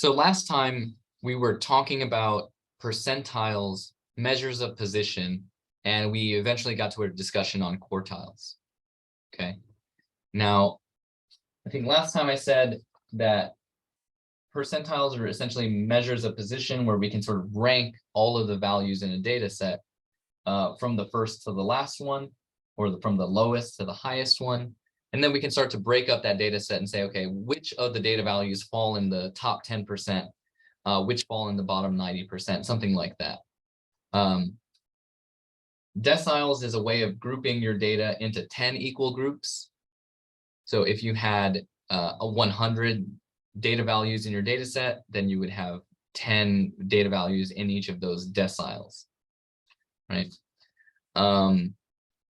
So last time we were talking about percentiles, measures of position, and we eventually got to a discussion on quartiles. Okay. Now, I think last time I said that percentiles are essentially measures of position where we can sort of rank all of the values in a data set from the first to the last one, or from the lowest to the highest one. And then we can start to break up that data set and say, okay, which of the data values fall in the top 10%, which fall in the bottom 90%, something like that. Deciles is a way of grouping your data into 10 equal groups. So if you had 100 data values in your data set, then you would have 10 data values in each of those deciles, right?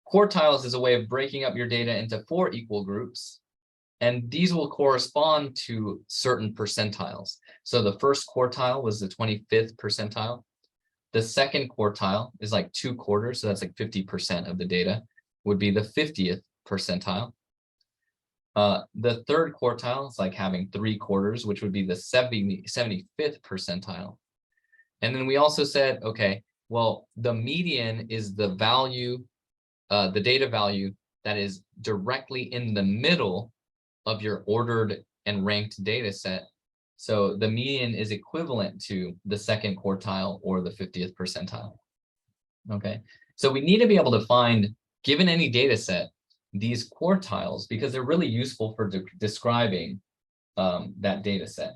Quartiles is a way of breaking up your data into 4 equal groups, and these will correspond to certain percentiles. So the first quartile was the 25th percentile. The second quartile is like 2/4, so that's like 50% of the data, would be the 50th percentile. The third quartile is like having 3/4, which would be the 75th percentile. And then we also said, okay, well, the median is the value, the data value that is directly in the middle of your ordered and ranked data set. So the median is equivalent to the second quartile or the 50th percentile. Okay, so we need to be able to find, given any data set, these quartiles, because they're really useful for describing that data set.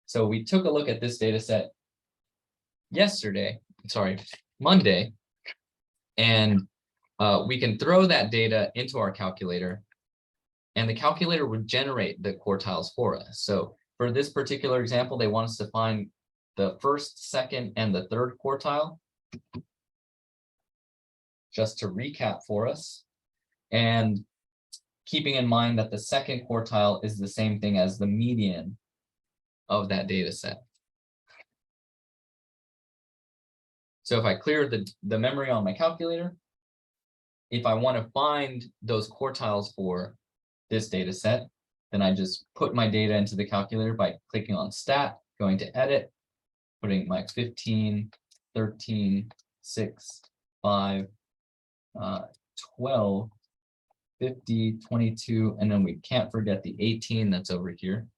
So we took a look at this data set Monday, and we can throw that data into our calculator, and the calculator would generate the quartiles for us. So for this particular example, they want us to find the first, second, and the third quartile. Just to recap for us, and keeping in mind that the second quartile is the same thing as the median of that data set. So if I clear the memory on my calculator, if I want to find those quartiles for this data set, then I just put my data into the calculator by clicking on Stat, going to Edit, putting my 15, 13, 6, 5, 12, 50, 22, and then we can't forget the 18 that's over here,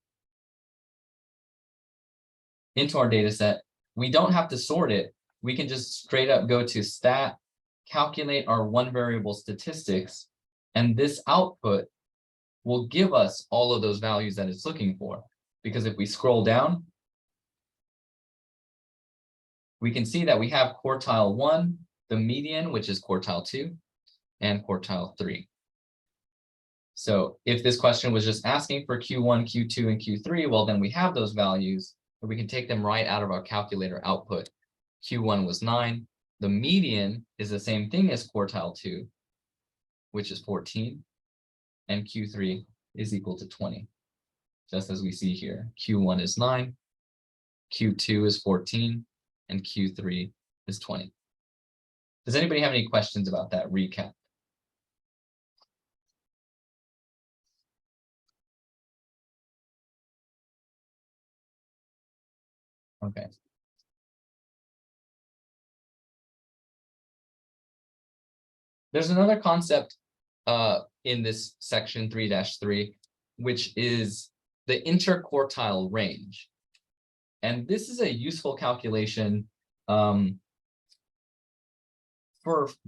into our data set. We don't have to sort it. We can just straight up go to Stat, calculate our one variable statistics, and this output will give us all of those values that it's looking for. Because if we scroll down, we can see that we have quartile 1, the median, which is quartile 2, and quartile 3. So if this question was just asking for Q1, Q2, and Q3, well, then we have those values, but we can take them right out of our calculator output. Q1 was 9. The median is the same thing as quartile 2, which is 14, and Q3 is equal to 20, just as we see here. Q1 is 9, Q2 is 14, and Q3 is 20. Does anybody have any questions about that recap? Okay. There's another concept in this section 3-3, which is the interquartile range. And this is a useful calculation for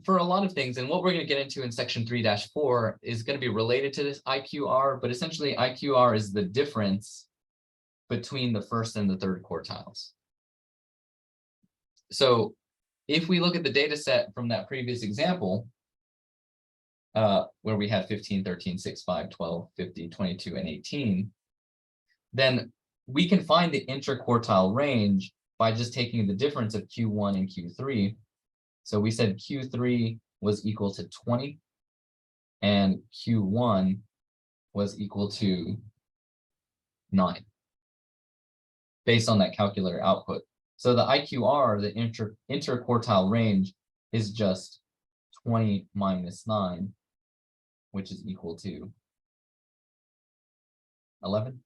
a lot of things. And what we're going to get into in section 3-4 is going to be related to this IQR, but essentially IQR is the difference between the first and the third quartiles. So if we look at the data set from that previous example, where we had 15, 13, 6, 5, 12, 50, 22, and 18, then we can find the interquartile range by just taking the difference of Q1 and Q3. So we said Q3 was equal to 20, and Q1 was equal to 9, based on that calculator output. So the IQR, the interquartile range, is just 20 minus 9, which is equal to 11.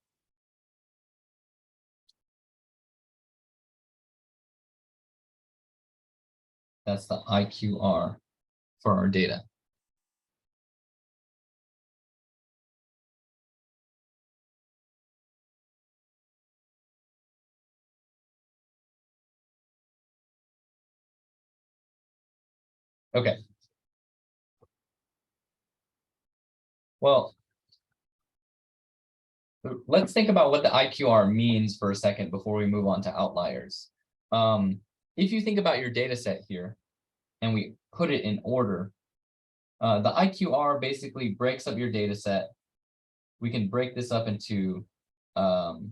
That's the IQR for our data. Okay. Well, let's think about what the IQR means for a second before we move on to outliers. If you think about your data set here and we put it in order, the IQR basically breaks up your data set. We can break this up into the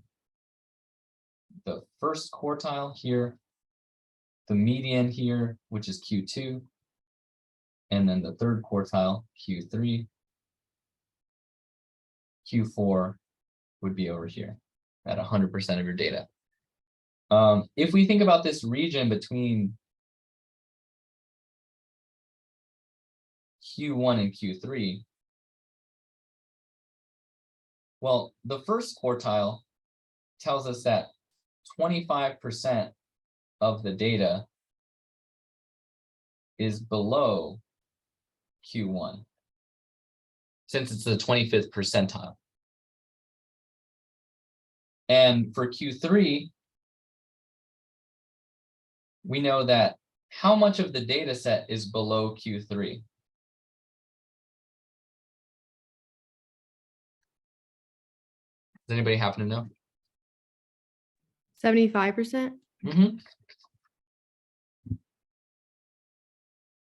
first quartile here, the median here, which is Q2, and then the third quartile, Q3, Q4 would be over here at 100% of your data. If we think about this region between Q1 and Q3, well, the first quartile tells us that 25% of the data is below Q1, since it's the 25th percentile. And for Q3, we know that how much of the data set is below Q3? Does anybody happen to know? 75%? Mm-hmm.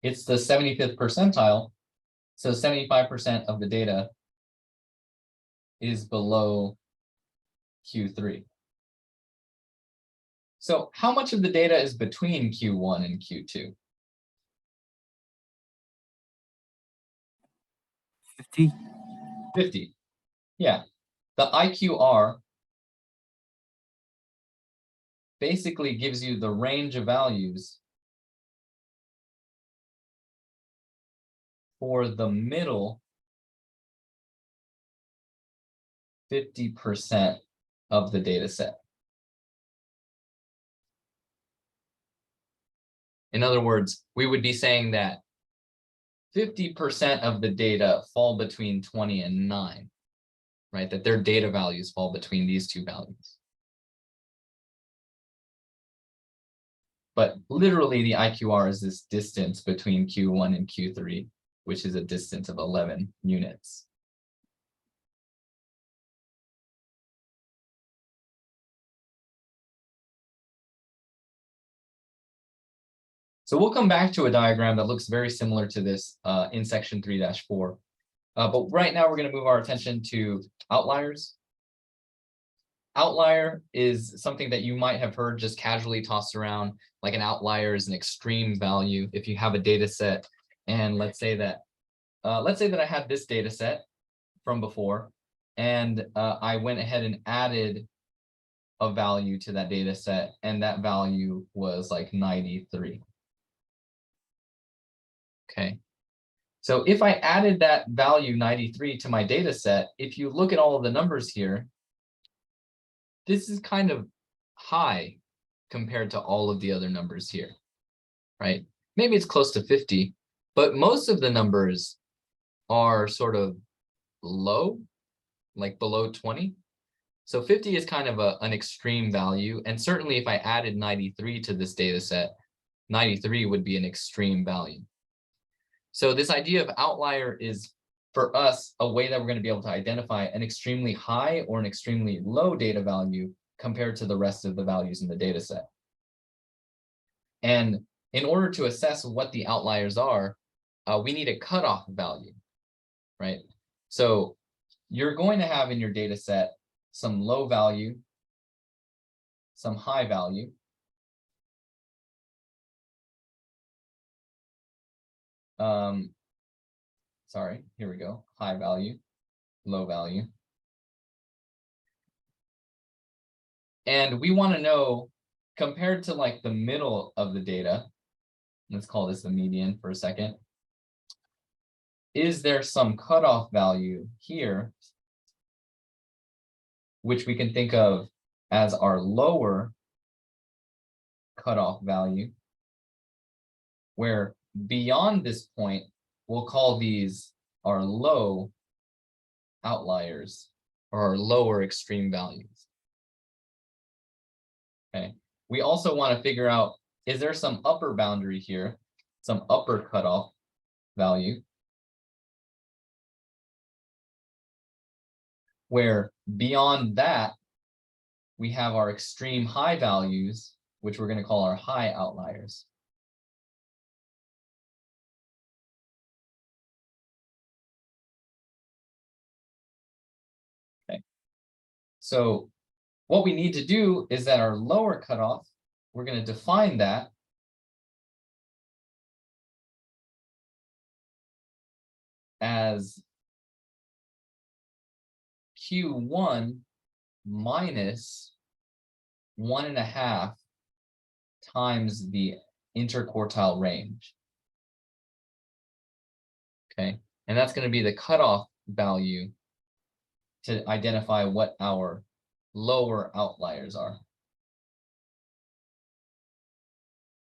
It's the 75th percentile. So 75% of the data is below Q3. So how much of the data is between Q1 and Q2? 50. 50. Yeah. The IQR basically gives you the range of values for the middle 50% of the data set. In other words, we would be saying that 50% of the data fall between 20 and 9, right? That their data values fall between these two values. But literally the IQR is this distance between Q1 and Q3, which is a distance of 11 units. So we'll come back to a diagram that looks very similar to this in section 3-4. But right now we're going to move our attention to outliers. Outlier is something that you might have heard just casually tossed around, like an outlier is an extreme value. If you have a data set, and let's say that I had this data set from before, and I went ahead and added a value to that data set, and that value was like 93. Okay. So if I added that value 93 to my data set, if you look at all of the numbers here, this is kind of high compared to all of the other numbers here, right? Maybe it's close to 50, but most of the numbers are sort of low, like below 20. So 50 is kind of an extreme value. And certainly if I added 93 to this data set, 93 would be an extreme value. So this idea of outlier is, for us, a way that we're going to be able to identify an extremely high or an extremely low data value compared to the rest of the values in the data set. And in order to assess what the outliers are, we need a cutoff value, right? So you're going to have in your data set some low value, some high value, sorry, here we go, high value, low value. And we want to know, compared to like the middle of the data, let's call this the median for a second, is there some cutoff value here, which we can think of as our lower cutoff value, where beyond this point, we'll call these our low outliers or our lower extreme values. Okay. We also want to figure out, is there some upper boundary here, some upper cutoff value, where beyond that, we have our extreme high values, which we're going to call our high outliers. Okay. So what we need to do is that our lower cutoff, we're going to define that as Q1 minus 1.5 times the interquartile range. Okay, and that's going to be the cutoff value to identify what our lower outliers are,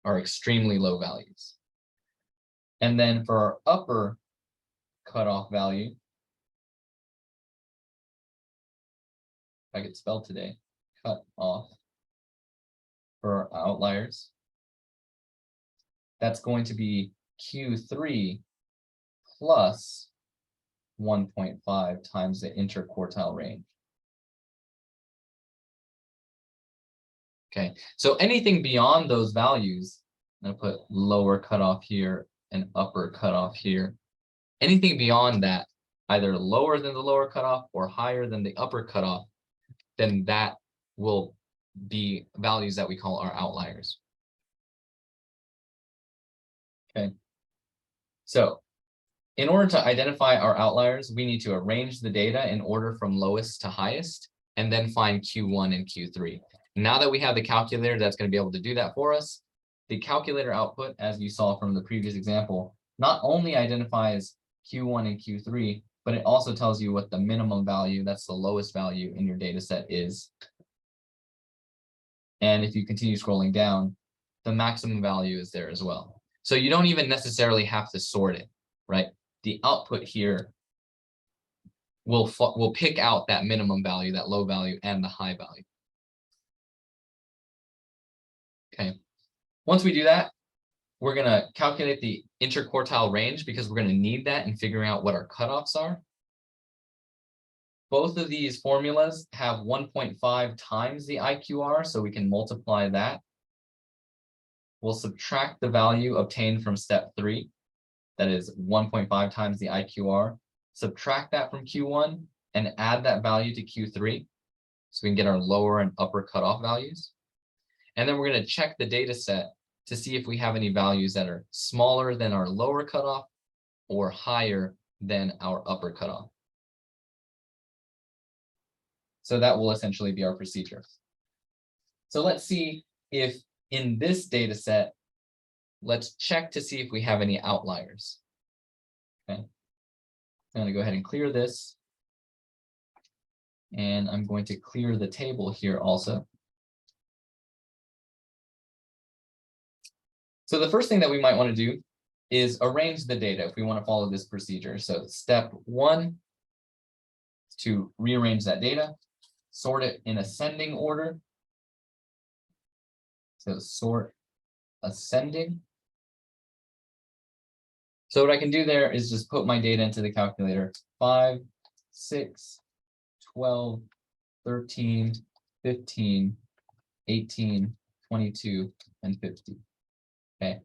our extremely low values. And then for our upper cutoff value, if I could spell today, cut off for our outliers, that's going to be Q3 plus 1.5 times the interquartile range. Okay, so anything beyond those values, I'm going to put lower cutoff here and upper cutoff here. Anything beyond that, either lower than the lower cutoff or higher than the upper cutoff, then that will be values that we call our outliers. Okay, so in order to identify our outliers, we need to arrange the data in order from lowest to highest, and then find Q1 and Q3. Now that we have the calculator that's going to be able to do that for us, the calculator output, as you saw from the previous example, not only identifies Q1 and Q3, but it also tells you what the minimum value, that's the lowest value in your data set is. And if you continue scrolling down, the maximum value is there as well. So you don't even necessarily have to sort it, right? The output here will pick out that minimum value, that low value, and the high value. Okay. Once we do that, we're going to calculate the interquartile range because we're going to need that in figuring out what our cutoffs are. Both of these formulas have 1.5 times the IQR, so we can multiply that. We'll subtract the value obtained from step 3, that is 1.5 times the IQR, subtract that from Q1, and add that value to Q3, so we can get our lower and upper cutoff values. And then we're going to check the data set to see if we have any values that are smaller than our lower cutoff or higher than our upper cutoff. So that will essentially be our procedure. So let's see if in this data set, let's check to see if we have any outliers. Okay. I'm going to go ahead and clear this. And I'm going to clear the table here also. So the first thing that we might want to do is arrange the data if we want to follow this procedure. So step 1 is to rearrange that data, sort it in ascending order. So sort ascending. So what I can do there is just put my data into the calculator. 5, 6, 12, 13, 15, 18, 22, and 50. Okay.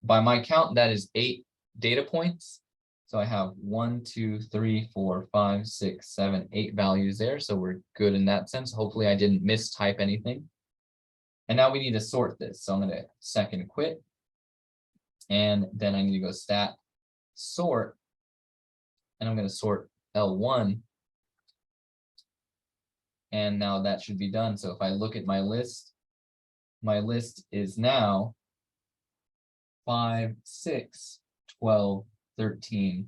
By my count, that is 8 data points. So I have 1, 2, 3, 4, 5, 6, 7, 8 values there. So we're good in that sense. Hopefully I didn't mistype anything. And now we need to sort this. So I'm going to second quit. And then I need to go stat sort. And I'm going to sort L1. And now that should be done. So if I look at my list is now 5, 6, 12, 13,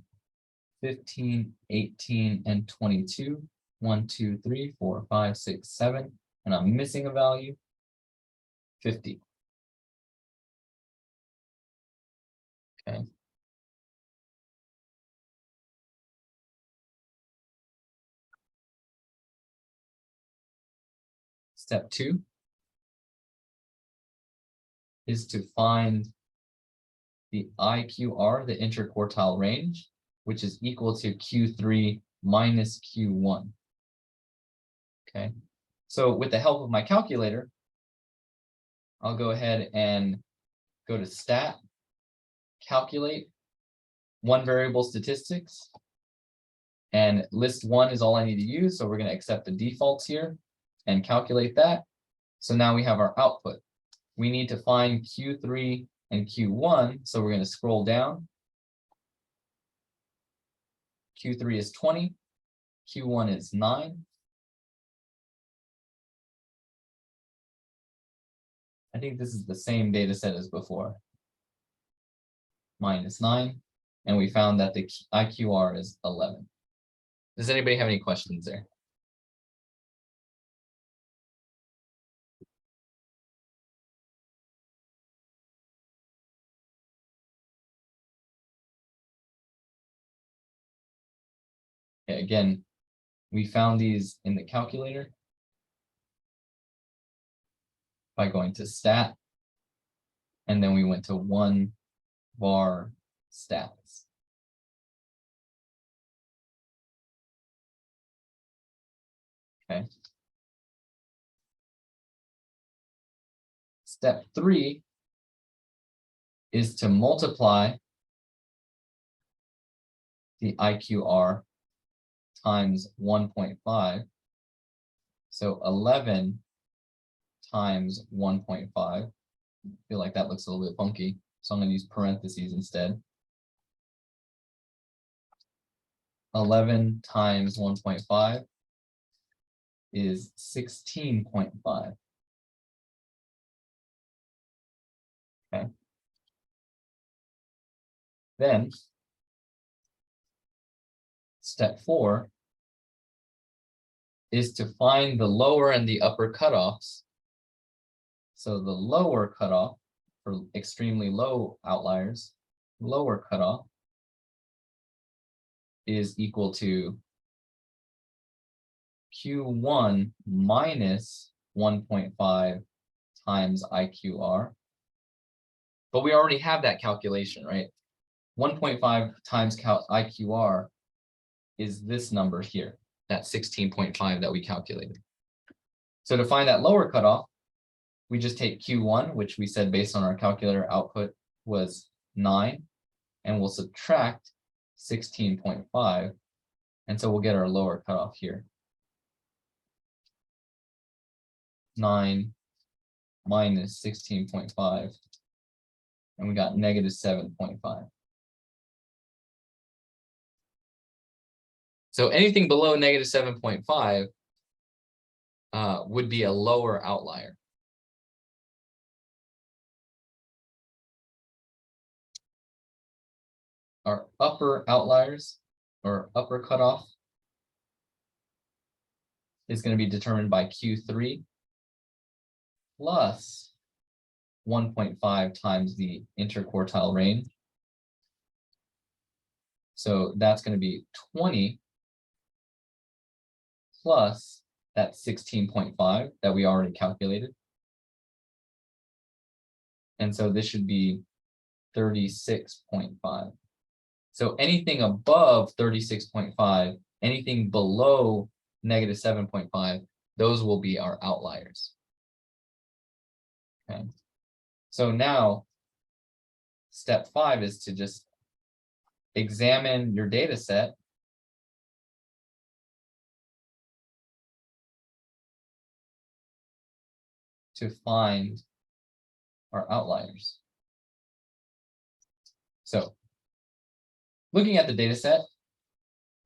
15, 18, and 22. 1, 2, 3, 4, 5, 6, 7. And I'm missing a value, 50. Okay. Step 2 is to find the IQR, the interquartile range, which is equal to Q3 minus Q1. Okay, so with the help of my calculator, I'll go ahead and go to stat, calculate, one variable statistics, and list one is all I need to use. So we're going to accept the defaults here and calculate that. So now we have our output. We need to find Q3 and Q1. So we're going to scroll down. Q3 is 20. Q1 is 9. I think this is the same data set as before. Minus 9. And we found that the IQR is 11. Does anybody have any questions there? Okay, again, we found these in the calculator by going to stat, and then we went to one var stats. Okay. Step 3 is to multiply the IQR times 1.5. So 11 times 1.5. I feel like that looks a little bit funky, so I'm going to use parentheses instead. 11 times 1.5 is 16.5. Okay. Then step 4 is to find the lower and the upper cutoffs. So the lower cutoff for extremely low outliers, lower cutoff is equal to Q1 minus 1.5 times IQR. But we already have that calculation, right? 1.5 times IQR is this number here, that 16.5 that we calculated. So to find that lower cutoff, we just take Q1, which we said based on our calculator output was 9, and we'll subtract 16.5, and so we'll get our lower cutoff here. 9 minus 16.5, and we got negative 7.5. So anything below negative 7.5 would be a lower outlier. Our upper outliers, or upper cutoff, is going to be determined by Q3 plus 1.5 times the interquartile range. So that's going to be 20 plus that 16.5 that we already calculated. And so this should be 36.5. So anything above 36.5, anything below negative 7.5, those will be our outliers. Okay. So now step 5 is to just examine your data set to find our outliers. So looking at the data set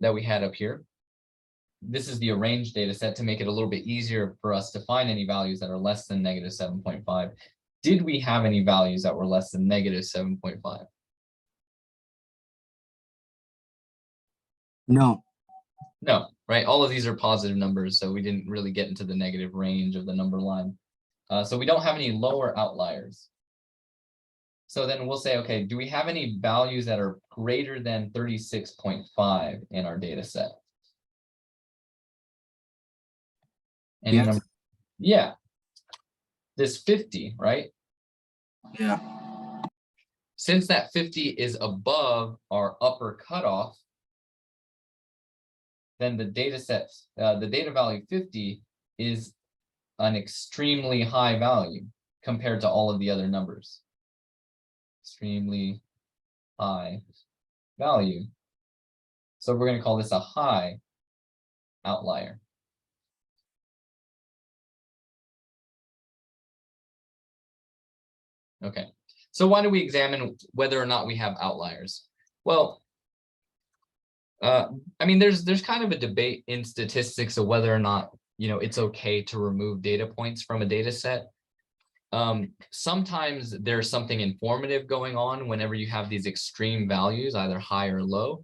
that we had up here, this is the arranged data set to make it a little bit easier for us to find any values that are less than negative 7.5. Did we have any values that were less than negative 7.5? No. No, right? All of these are positive numbers, so we didn't really get into the negative range of the number line. So we don't have any lower outliers. So then we'll say, okay, do we have any values that are greater than 36.5 in our data set? Any Yes. number? Yeah. This 50, right? Yeah. Since that 50 is above our upper cutoff, then the data set, the data value 50 is an extremely high value compared to all of the other numbers. Extremely high value. So we're going to call this a high outlier. Okay, so why do we examine whether or not we have outliers? Well, I mean, there's kind of a debate in statistics of whether or not, it's okay to remove data points from a data set. Sometimes there's something informative going on whenever you have these extreme values, either high or low.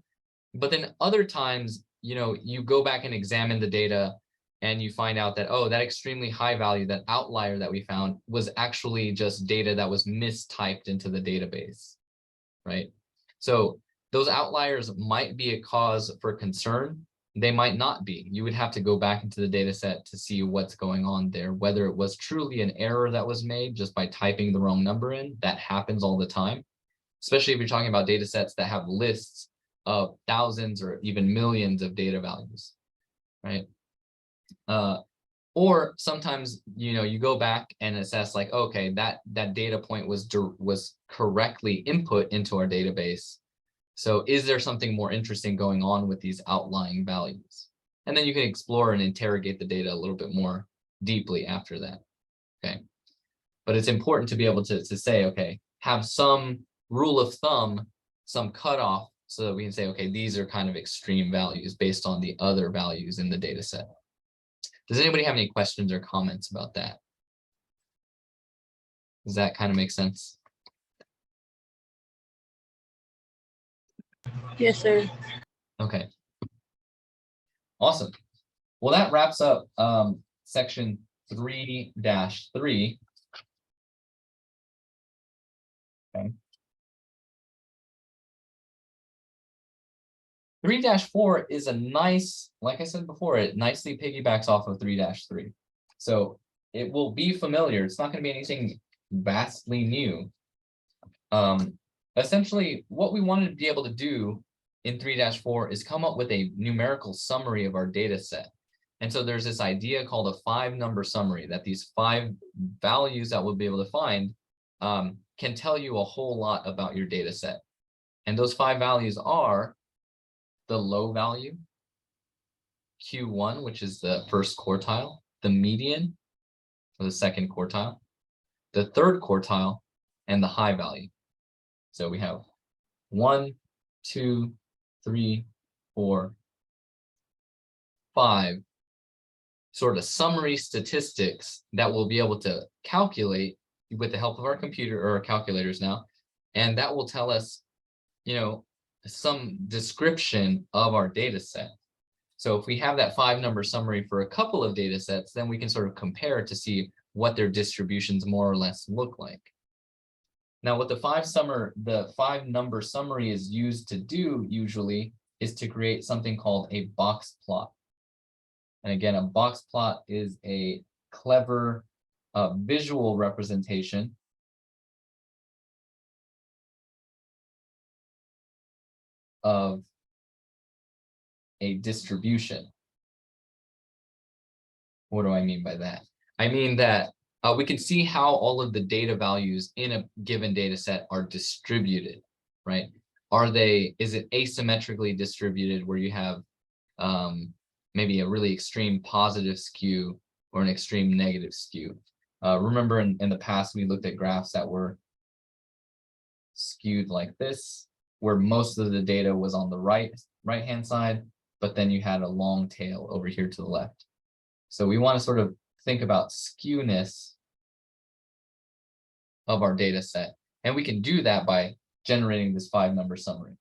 But then other times, you go back and examine the data and you find out that, oh, that extremely high value, that outlier that we found was actually just data that was mistyped into the database, right? So those outliers might be a cause for concern. They might not be. You would have to go back into the data set to see what's going on there, whether it was truly an error that was made just by typing the wrong number in. That happens all the time, especially if you're talking about data sets that have lists of thousands or even millions of data values, right? Or sometimes, you go back and assess like, okay, that data point was correctly input into our database. So is there something more interesting going on with these outlying values? And then you can explore and interrogate the data a little bit more deeply after that, okay? But it's important to be able to say, okay, have some rule of thumb, some cutoff, so that we can say, okay, these are kind of extreme values based on the other values in the data set. Does anybody have any questions or comments about that? Does that kind of make sense? Yes, sir. Okay. Awesome. Well, that wraps up section 3-3. Okay. 3-4 is a nice, like I said before, it nicely piggybacks off of 3-3. So it will be familiar. It's not going to be anything vastly new. Essentially, what we wanted to be able to do in 3-4 is come up with a numerical summary of our data set. And so there's this idea called a 5-number summary, that these 5 values that we'll be able to find can tell you a whole lot about your data set. And those 5 values are the low value, Q1, which is the first quartile, the median, or the second quartile, the third quartile, and the high value. So we have 1, 2, 3, 4, 5 sort of summary statistics that we'll be able to calculate with the help of our computer or our calculators now. And that will tell us, some description of our data set. So if we have that 5-number summary for a couple of data sets, then we can sort of compare to see what their distributions more or less look like. Now, what the 5-number summary is used to do usually is to create something called a box plot. And again, a box plot is a clever visual representation of a distribution. What do I mean by that? I mean that we can see how all of the data values in a given data set are distributed, right? Is it asymmetrically distributed where you have maybe a really extreme positive skew or an extreme negative skew? Remember in the past, we looked at graphs that were skewed like this, where most of the data was on the right-hand side, but then you had a long tail over here to the left. So we want to sort of think about skewness of our data set. And we can do that by generating this 5-number summary.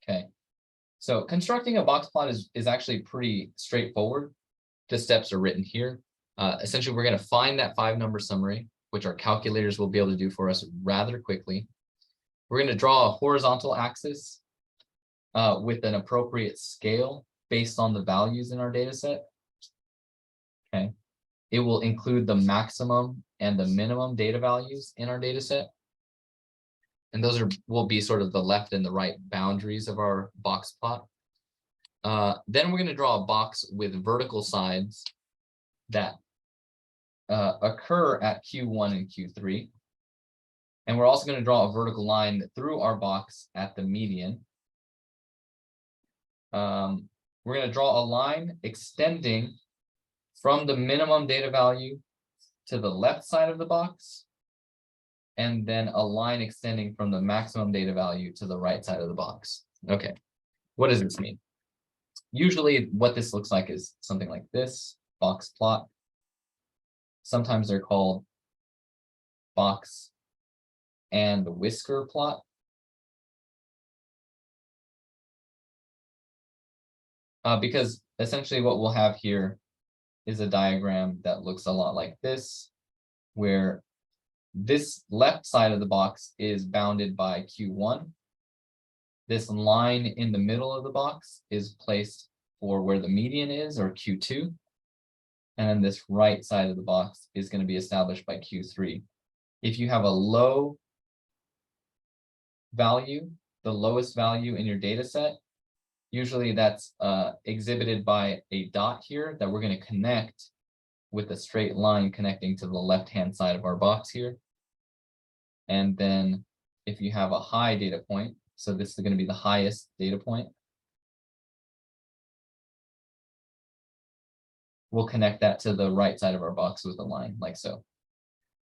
Okay. So constructing a box plot is actually pretty straightforward. The steps are written here. Essentially, we're going to find that 5-number summary. which our calculators will be able to do for us rather quickly. We're going to draw a horizontal axis with an appropriate scale based on the values in our data set. Okay. It will include the maximum and the minimum data values in our data set. And those will be sort of the left and the right boundaries of our box plot. Then we're going to draw a box with vertical sides that occur at Q1 and Q3. And we're also going to draw a vertical line through our box at the median. We're going to draw a line extending from the minimum data value to the left side of the box, and then a line extending from the maximum data value to the right side of the box. Okay, what does this mean? Usually what this looks like is something like this, box plot. Sometimes they're called box and whisker plot. Because essentially what we'll have here is a diagram that looks a lot like this, where this left side of the box is bounded by Q1. This line in the middle of the box is placed for where the median is, or Q2. And then this right side of the box is going to be established by Q3. If you have a low value, the lowest value in your data set, usually that's exhibited by a dot here that we're going to connect with a straight line connecting to the left-hand side of our box here. And then if you have a high data point, so this is going to be the highest data point, we'll connect that to the right side of our box with a line like so.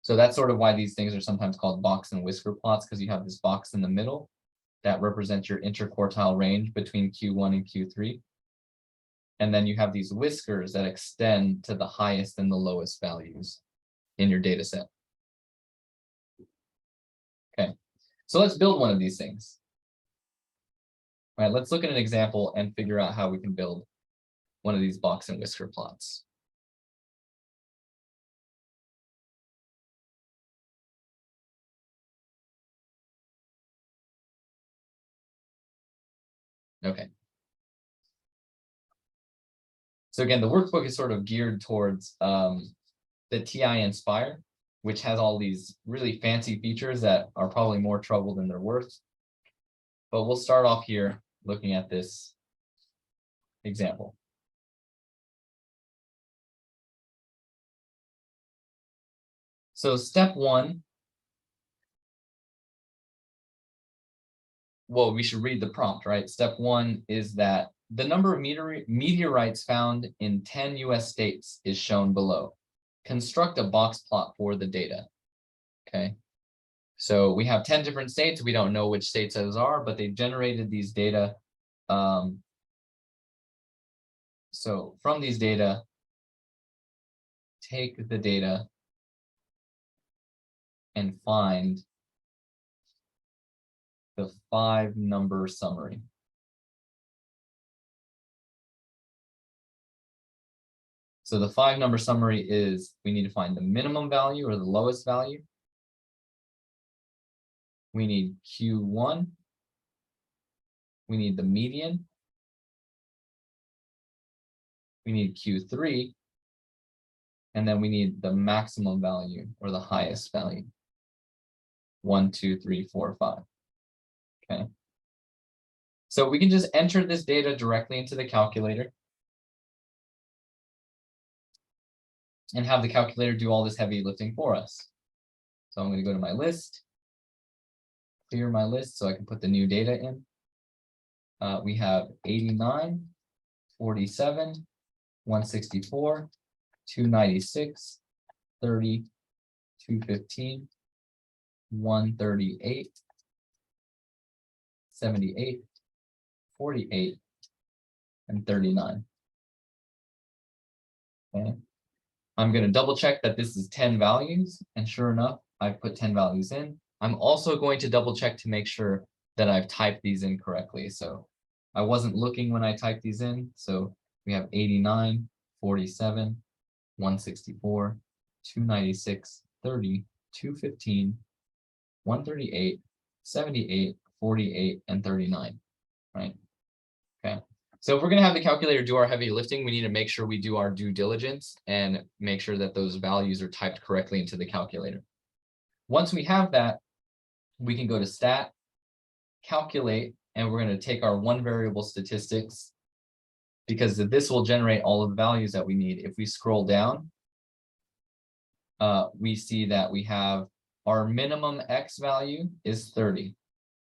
So that's sort of why these things are sometimes called box and whisker plots, because you have this box in the middle that represents your interquartile range between Q1 and Q3. And then you have these whiskers that extend to the highest and the lowest values in your data set. Okay, so let's build one of these things. All right, let's look at an example and figure out how we can build one of these box and whisker plots. Okay. So again, the workbook is sort of geared towards the TI Inspire, which has all these really fancy features that are probably more trouble than they're worth. But we'll start off here looking at this example. So step one, well, we should read the prompt, right? Step one is that the number of meteorites found in 10 US states is shown below. Construct a box plot for the data. Okay. So we have 10 different states. We don't know which states those are, but they've generated these data. So from these data, take the data and find the 5-number summary. So the 5-number summary is, we need to find the minimum value or the lowest value. We need Q1. We need the median. We need Q3. And then we need the maximum value or the highest value. 1, 2, 3, 4, 5. Okay. So we can just enter this data directly into the calculator and have the calculator do all this heavy lifting for us. So I'm going to go to my list, clear my list so I can put the new data in. We have 89, 47, 164, 296, 30, 215, 138, 78, 48, and 39. Okay. I'm going to double check that this is 10 values, and sure enough, I've put 10 values in. I'm also going to double check to make sure that I've typed these in correctly. So I wasn't looking when I typed these in. So we have 89, 47, 164, 296, 30, 215, 138, 78, 48, and 39, right? Okay. So if we're going to have the calculator do our heavy lifting, we need to make sure we do our due diligence and make sure that those values are typed correctly into the calculator. Once we have that, we can go to stat, calculate, and we're going to take our one variable statistics, because this will generate all of the values that we need. If we scroll down, we see that we have our minimum X value is 30.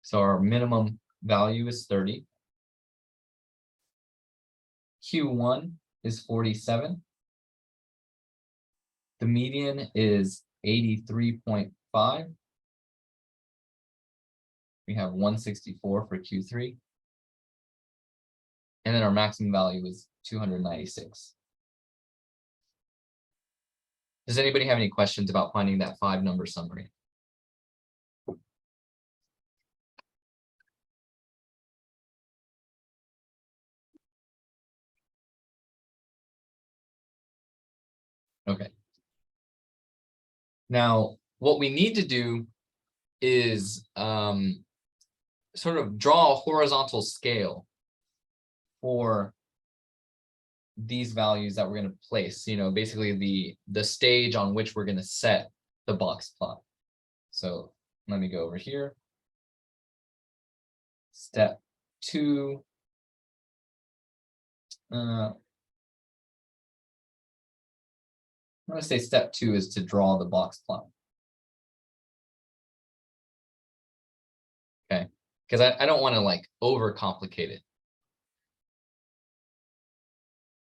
So our minimum value is 30. Q1 is 47. The median is 83.5. We have 164 for Q3. And then our maximum value is 296. Does anybody have any questions about finding that 5-number summary? Okay. Now, what we need to do is sort of draw a horizontal scale for these values that we're going to place, basically the stage on which we're going to set the box plot. So let me go over here. Step 2. I'm going to say step 2 is to draw the box plot. Okay, because I don't want to like overcomplicate it.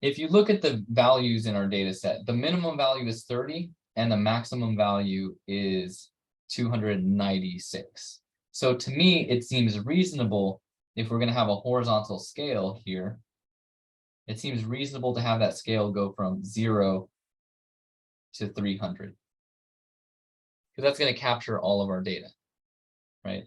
If you look at the values in our data set, the minimum value is 30 and the maximum value is 296. So to me, it seems reasonable, if we're going to have a horizontal scale here, it seems reasonable to have that scale go from 0 to 300. Because that's going to capture all of our data, right?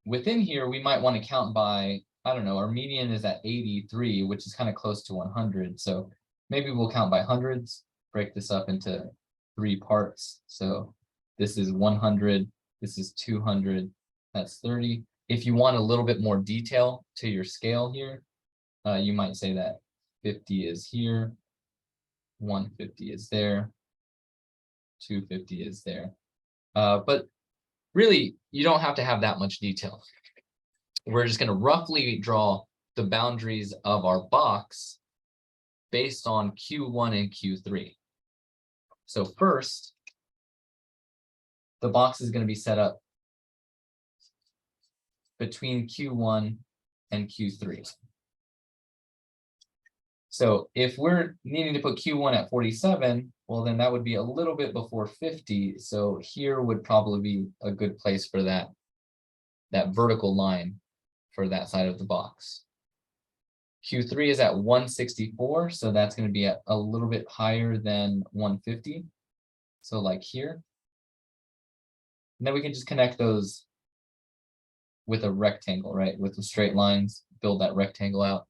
Within here, we might want to count by, I don't know, our median is at 83, which is kind of close to 100. So maybe we'll count by hundreds, break this up into 3 parts. So this is 100, this is 200, that's 30. If you want a little bit more detail to your scale here, you might say that 50 is here, 150 is there, 250 is there. But really, you don't have to have that much detail. We're just going to roughly draw the boundaries of our box based on Q1 and Q3. So first, the box is going to be set up between Q1 and Q3. So if we're needing to put Q1 at 47, well, then that would be a little bit before 50. So here would probably be a good place for that vertical line for that side of the box. Q3 is at 164, so that's going to be at a little bit higher than 150. So like here. And then we can just connect those with a rectangle, right? With the straight lines, build that rectangle out.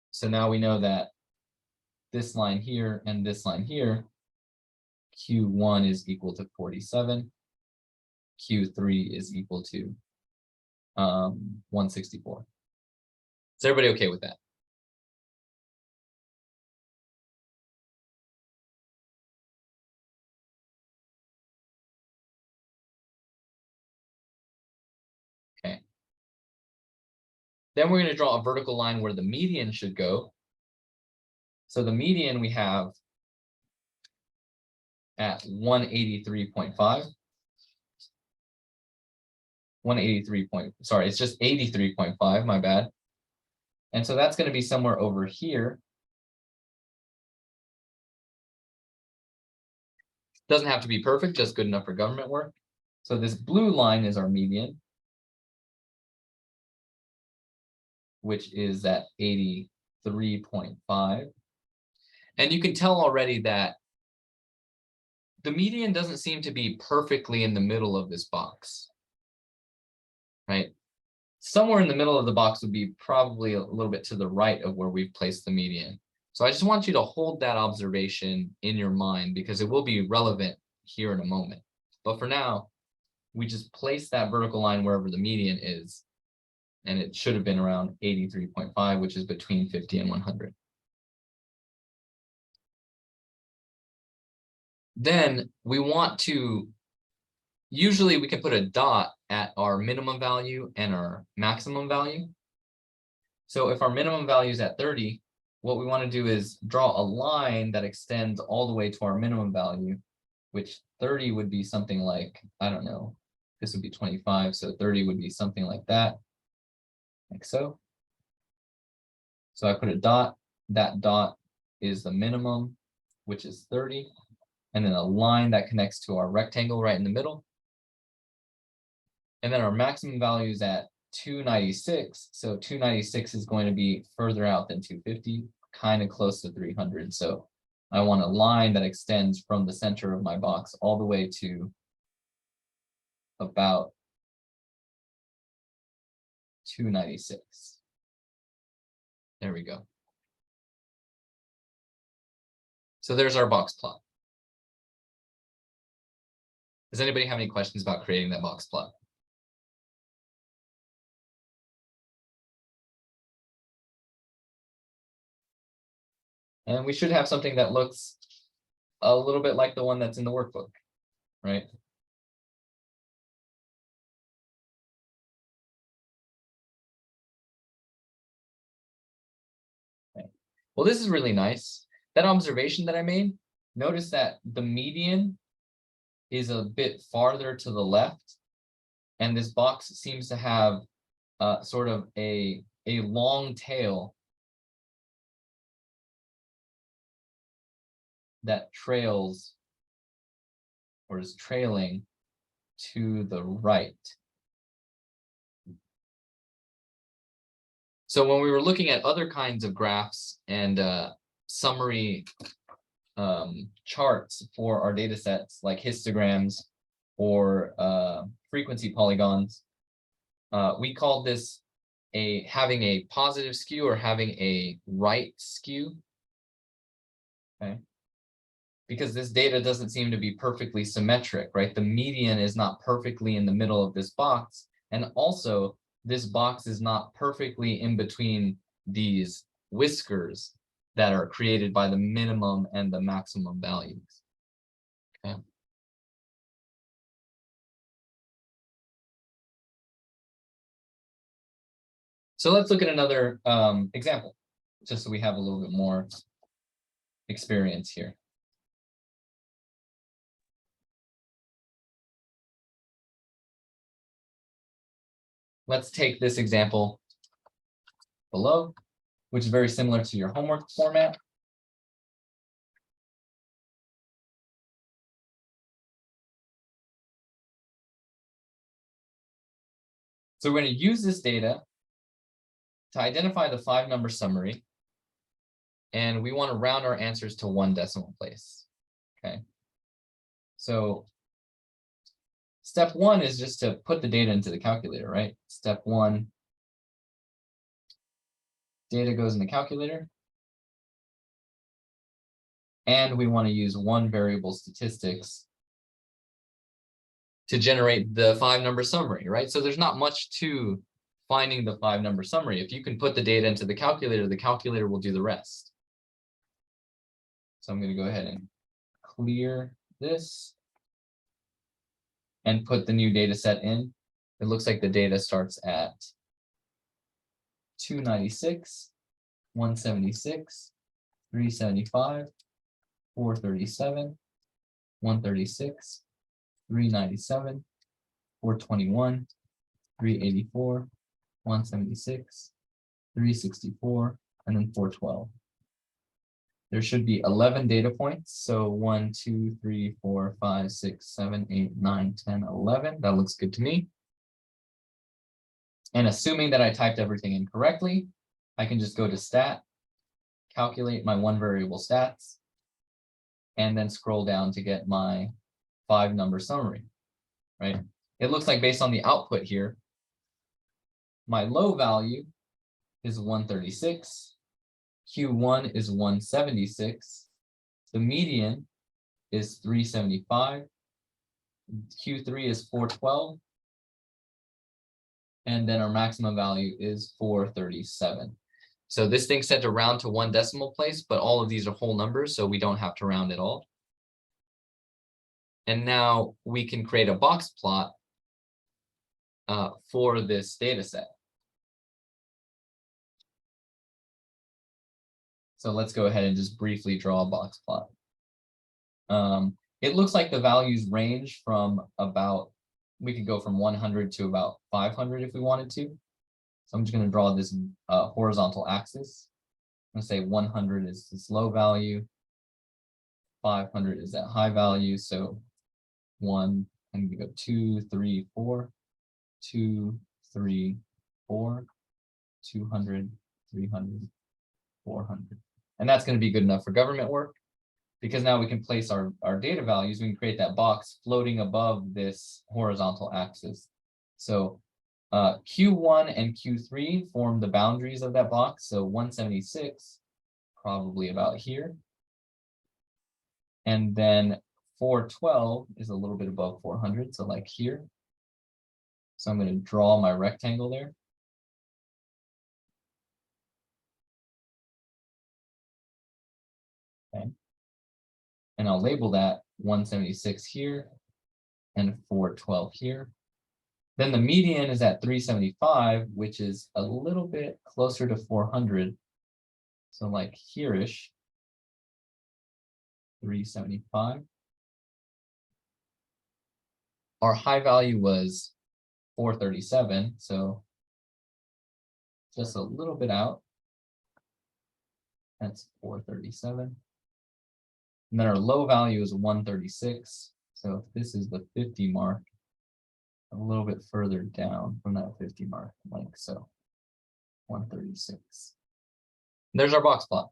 So now we know that this line here and this line here, Q1 is equal to 47. Q3 is equal to 164. Is everybody okay with that? Okay. Then we're going to draw a vertical line where the median should go. So the median we have at 183.5. 183 sorry, it's just 83.5, my bad. And so that's going to be somewhere over here. Doesn't have to be perfect, just good enough for government work. So this blue line is our median, which is at 83.5. And you can tell already that the median doesn't seem to be perfectly in the middle of this box, right? Somewhere in the middle of the box would be probably a little bit to the right of where we've placed the median. So I just want you to hold that observation in your mind because it will be relevant here in a moment. But for now, we just place that vertical line wherever the median is, and it should have been around 83.5, which is between 50 and 100. Then we want to, usually we can put a dot at our minimum value and our maximum value. So if our minimum value is at 30, what we want to do is draw a line that extends all the way to our minimum value, which 30 would be something like, I don't know, this would be 25, so 30 would be something like that, like so. So I put a dot, that dot is the minimum, which is 30, and then a line that connects to our rectangle right in the middle. And then our maximum value is at 296, so 296 is going to be further out than 250, kind of close to 300. So I want a line that extends from the center of my box all the way to about 296. There we go. So there's our box plot. Does anybody have any questions about creating that box plot? And we should have something that looks a little bit like the one that's in the workbook, right? Okay. Well, this is really nice. That observation that I made, notice that the median is a bit farther to the left, and this box seems to have sort of a long tail that trails or is trailing to the right. So when we were looking at other kinds of graphs and summary charts for our data sets, like histograms or frequency polygons, we called this having a positive skew or having a right skew. Okay. Because this data doesn't seem to be perfectly symmetric, right? The median is not perfectly in the middle of this box. And also, this box is not perfectly in between these whiskers that are created by the minimum and the maximum values. Okay. So let's look at another example, just so we have a little bit more experience here. Let's take this example below, which is very similar to your homework format. So we're going to use this data to identify the 5-number summary, and we want to round our answers to 1 decimal place. Okay. So step 1 is just to put the data into the calculator, right? Step 1, data goes in the calculator. And we want to use 1 variable statistics to generate the 5-number summary, right? So there's not much to finding the 5-number summary. If you can put the data into the calculator will do the rest. So I'm going to go ahead and clear this and put the new data set in. It looks like the data starts at 296, 176, 375, 437, 136, 397, 421, 384, 176, 364, and then 412. There should be 11 data points. So 1, 2, 3, 4, 5, 6, 7, 8, 9, 10, 11. That looks good to me. And assuming that I typed everything in correctly, I can just go to stat, calculate my 1 variable stats, and then scroll down to get my 5-number summary, right? It looks like based on the output here, my low value is 136 Q1 is 176. The median is 375. Q3 is 412. And then our maximum value is 437. So this thing's set to round to 1 decimal place, but all of these are whole numbers, so we don't have to round at all. And now we can create a box plot for this data set. So let's go ahead and just briefly draw a box plot. It looks like the values range from about, we could go from 100 to about 500 if we wanted to. So I'm just going to draw this horizontal axis. I'm going to say 100 is this low value, 500 is that high value. So 1, I'm going to go 2, 3, 4, 2, 3, 4, 200, 300, 400. And that's going to be good enough for government work, because now we can place our data values. We can create that box floating above this horizontal axis. So Q1 and Q3 form the boundaries of that box. So 176, probably about here. And then 412 is a little bit above 400, so like here. So I'm going to draw my rectangle there. Okay. And I'll label that 176 here and 412 here. Then the median is at 375, which is a little bit closer to 400. So like here-ish, 375. Our high value was 437, so just a little bit out. That's 437. And then our low value is 136. So if this is the 50 mark, a little bit further down from that 50 mark, like so, 136. There's our box plot.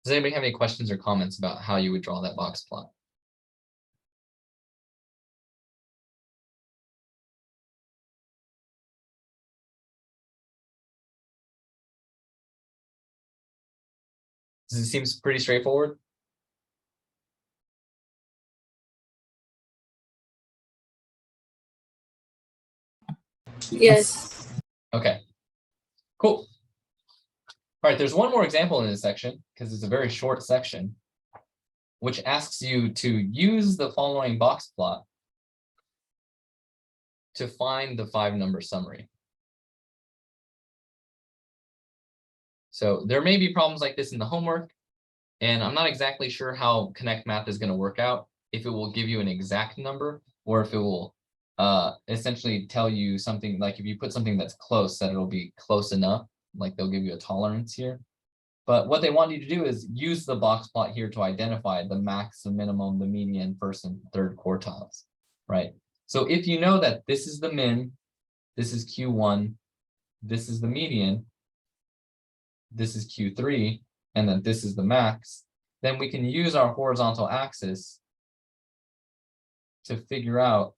Does anybody have any questions or comments about how you would draw that box plot? Does it seem pretty straightforward? Yes. Okay, cool. All right, there's one more example in this section, because it's a very short section, which asks you to use the following box plot to find the 5-number summary. So there may be problems like this in the homework, and I'm not exactly sure how Connect Math is going to work out, if it will give you an exact number, or if it will essentially tell you something, like if you put something that's close, that it'll be close enough, like they'll give you a tolerance here. But what they want you to do is use the box plot here to identify the max, the minimum, the median, first and third quartiles, right? So if you know that this is the min, this is Q1, this is the median, this is Q3, and then this is the max, then we can use our horizontal axis to figure out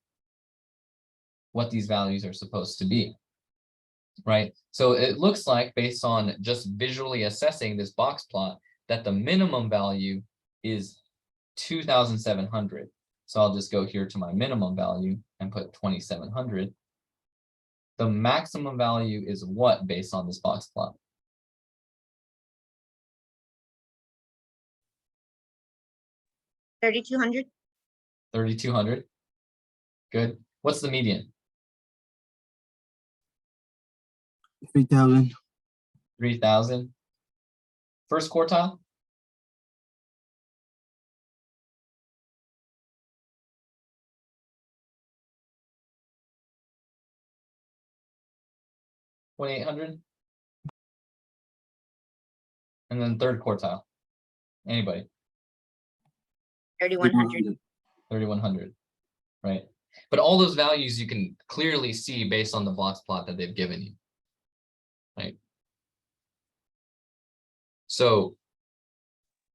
what these values are supposed to be, right? So it looks like, based on just visually assessing this box plot, that the minimum value is 2,700. So I'll just go here to my minimum value and put 2,700. The maximum value is what based on this box plot? 3,200. 3,200. Good. What's the median? 3,000. 3,000. First quartile? 2,800. And then third quartile. Anybody? 3,100. 3,100. Right. But all those values you can clearly see based on the box plot that they've given you. Right. So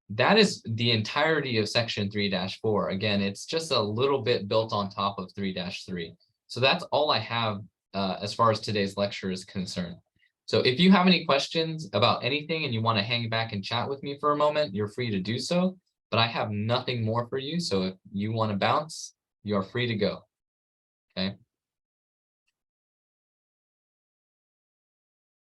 that is the entirety of section 3-4. Again, it's just a little bit built on top of 3-3. So that's all I have as far as today's lecture is concerned. So if you have any questions about anything and you want to hang back and chat with me for a moment, you're free to do so. But I have nothing more for you. So if you want to bounce, you are free to go. Okay.